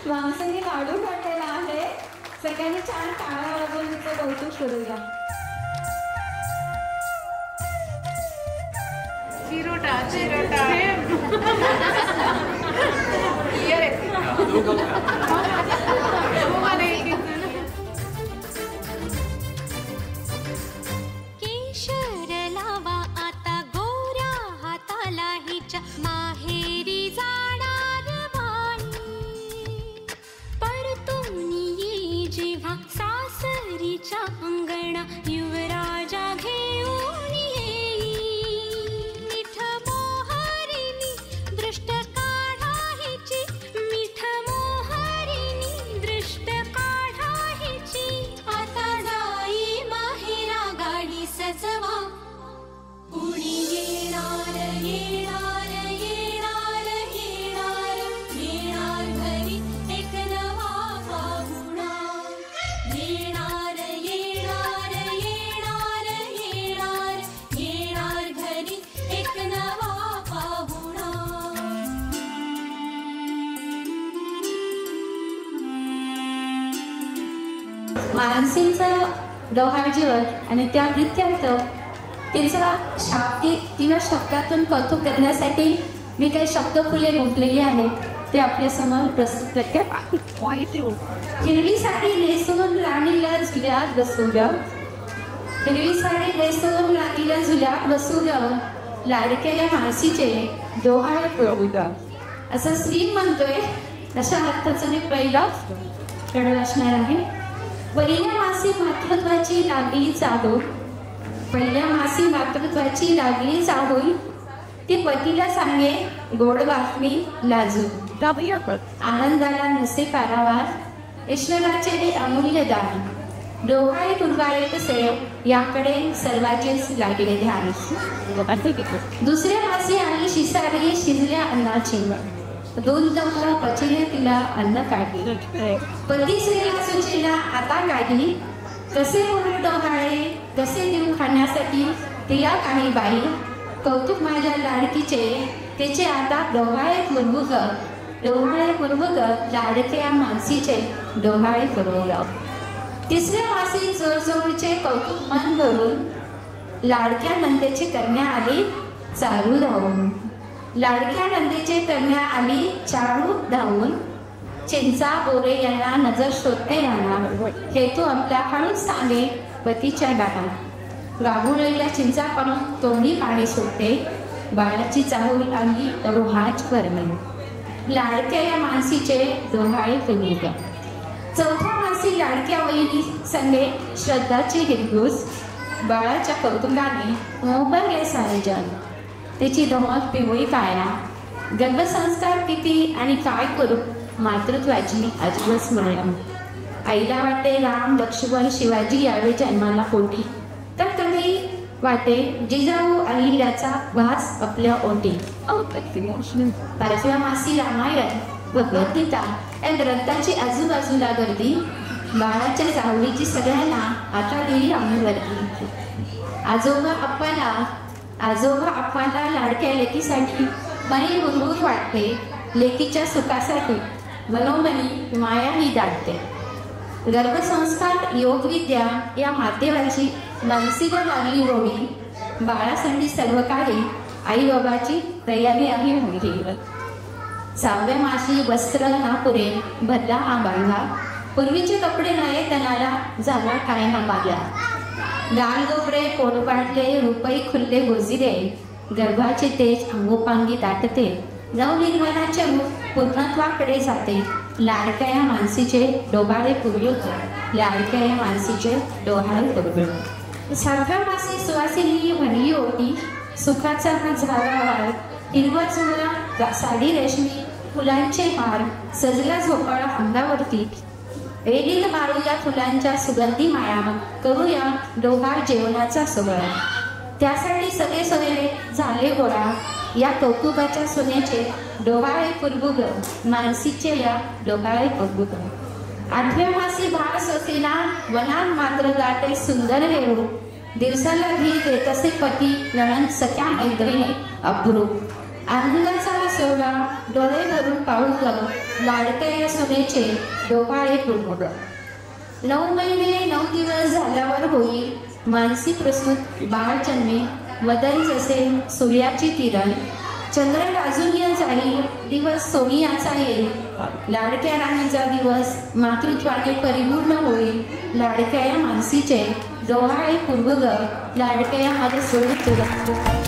माणसाने लाडू काढलेला आहे. सगळ्यांनी छान टाळ्या वाजवून तिचं कौतुक करूया. चिरोटा चिरोटा केशर लावा आता गोऱ्या हाताला हिच्या माहेरी जाणार बाई. परतून येई जेव्हा सासरीच्या अंगणा युवराजा घेऊन येई. मिठ मोहरिणी दृष्ट काढायची, मिठ मोहरिणी दृष्ट काढायची. आता जाई माहेरा गाडी सजवा, कुणी येणार येणार येणार येणार येणार घरी एक नवा पाहुणा. येणार येणार येणार येणार येणार घरी एक नवा पाहुणा. मानसींचं डोहाळ जीवन आणि त्या नृत्यार्थ तिला शब्दातून कौतुक करण्यासाठी मी काही शब्दफुले गुंतलेली आहेत ते आपल्या समोर प्रस्तुत करते. हिरवी साडी नेसून राणीला झुल्यात बसवलं, हिरवी साडी नेसून राणीला झुल्यात बसवलं, लाडक्या मानसीचे डोहाळे पुरवलं असं श्री म्हणतोय. अशा अर्थाचं मी पहिला कडव असणार आहे. पहिल्या मासी मातृत्वाची लागली चाहूल, पहिल्या मासी मातृत्वाची लागली चाहूल, ती पतीला सांगे गोड बातमी लाजू. आनंदाला नसे पारावार, ईश्वराचे हे अमूल्य दान. डोहाळे तुरगाळे कसे याकडे सर्वांचेच लागले ध्यान. दुसऱ्या मासी आली शिसारी शिजल्या अन्नाची, दोन दौरा पचिले तिला अन्न काढली. पती स्त्रीला सुचेला आता काढली, कसे म्हणून डोहाळे कसे देऊ खाण्यासाठी तिला काही बाई. कौतुक माझ्या लाडकीचे त्याचे आता डोहाळे पुरवू ग, डोहाळे पुरवू ग, लाडक्या मानसीचे डोहाळे पुरवू ग. तिसऱ्या मासी जोरजोरचे कौतुक मन भरून, लाडक्या नंदेचे करण्या आली चालू धावून. लाडक्या नंदेचे करण्या आली चालू धावून. चिंचा बोरे यांना नजर शोधते राहणार, हेतू आपला हळूच सांगे पतीच्या डाळा. गाभुळीला चिंचा पाडून तोंडी पाणी सुटते, बाळाची चाहूल आली रोहाच परमे. लाडक्या या मानसीचे डोहाळे पुरवू. चौथ्या मासी लाडक्या वहिनी संगे श्रद्धाची हिरगूस, बाळाच्या कौतुकाने मोहरले सारे जग. त्याची धमक पिवळी काया, गर्भसंस्कार किती आणि काय करू मातृत्वाची अजबच स्मरण. आईला वाटे राम लक्ष्मण शिवाजी यावे जन्माला पोटी, तर कधी वाटे जिजाऊ अहिल्याचा वास आपल्या ओटी. 5व्या मासी रामायण भगवद्गीता या ग्रंथाची आजूबाजूला गर्दी. बाळाच्या जावळीची सगळ्यांना आता गेली अंगवरती. आजोबा आपल्याला लाडक्या लेकीसाठी मनी गुणगुण वाटते. लेकीच्या सुखासाठी मनोमनी मायाही दाटते. गर्भसंस्कार योगविद्या या माध्यमाची मानसिक लागली होवी. बाळासाठी सर्व काही आई बाबाची तयारी आहे होती. 6व्या मासी वस्त्र ना पुरे भरला हा बांधा. पूर्वीचे कपडे नये तनाला झाला काय हा मागला. लाल गोबरे कोण वाढले रुपये खुल्ले गोजिरे. गर्भाचे तेज अंगोपांगी दाटते. नवनिर्माणाचे रूप पूर्णत्वाकडे जाते. लाडक्या मानसीचे डोबाळे पुरवतो. लाडक्या मानसीचे डोहाळे पुरवतो. 7व्या मासी सुवासिनी म्हणली होती. सुखाचा हा झाडावार हिरवा चुरा साडी रेशमी फुलांचे हार सजला झोपाळा अंगावरती. वेलील माळूया फुलांच्या सुगंधी माया करूया डोहाळ जेवणाचा सोहळा. त्यासाठी सगळे सोयरे झाले गोळा. या कौतुकाच्या सोन्याचे डोहाळे पुरबुग मानसीचे या डोहाळे पुरबुग. 8व्या मासी भार सोसेना वनात मात्र गाठे सुंदर रेणू. दिवसाला घी देत असे पती नळण सख्या मैत्रिणी अब्रू. आनंदाचा सोहळा डोळे भरून पाहू लाडक्या सोन्याचे डोहाळे पुरबुग. 9 महिने 9 दिवस झाल्यावर होईल मानसी प्रसूत बाळ जन्मे. वदन जसे सूर्याची किरण चंद्र राजून जाईल दिवस सोनियाचा येईल. लाडक्या राणीचा दिवस मातृत्वाने परिपूर्ण होईल. लाडक्या मानसीचे डोहाळे पुरबुग लाडक्या मध्ये सोडून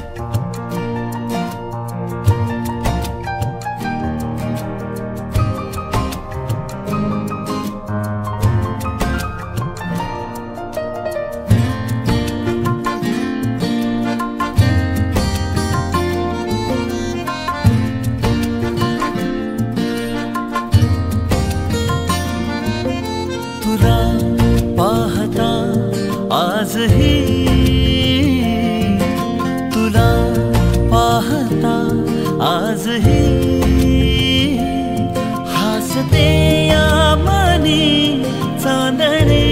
आजही तुला पाहता आजही हसते या मनी चांदणे.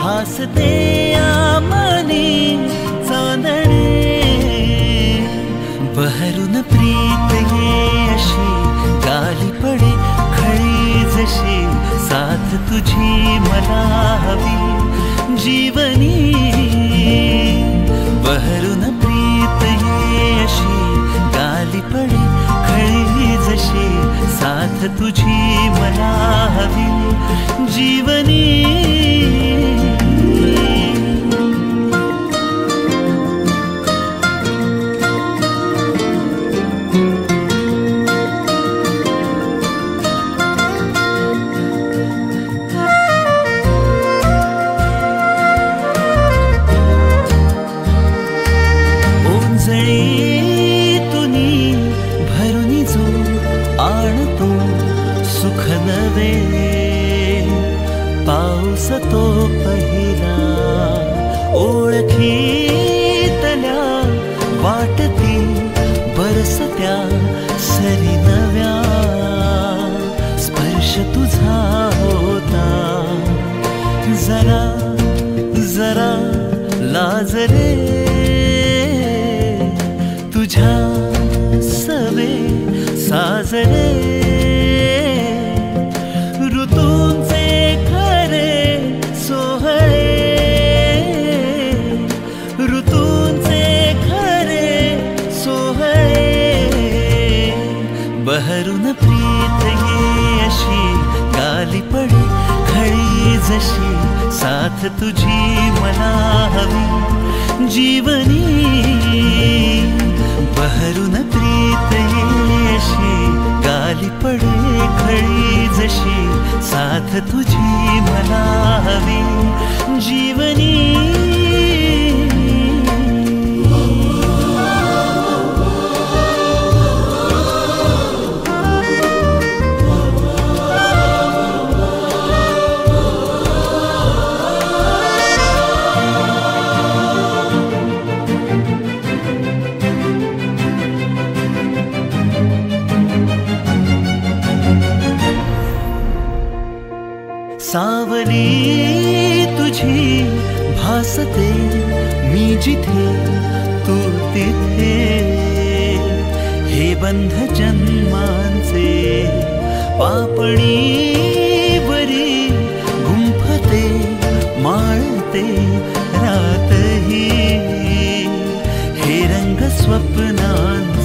हसते या मनी चांदणे. बहरून प्रीत ये अशी गाली पडे खळी जशी. साथ तुझी मला हवी जीवनी. बहरून प्रीत ये अशी गाली पडे खळी जशी. साथ तुझी मला हवी जीवनी. पाऊस तो पहिला ओळखीतल्या वाटती बरसत्या सरी नव्या. स्पर्श तुझा होता जरा जरा लाजरे. तुझ्या सवे साजरे. ऋतूंचे खरे सोहळे. ऋतूंचे खरे सोहळे. बहरून प्रीत ये अशी गाली पडे खळी जशी. साथ तुझी मला हवी जीवनी. बहरून प्रीत ये अशी गाली पडे खळी जशी. साथ तुझी मला हवी संजीवनी. सावली तुझी भासते, मी जिथे तू तिथे. हे बंध जन्मांचे पापणी वरी गुंफते, माळते रातही. हे रंग स्वप्नांचे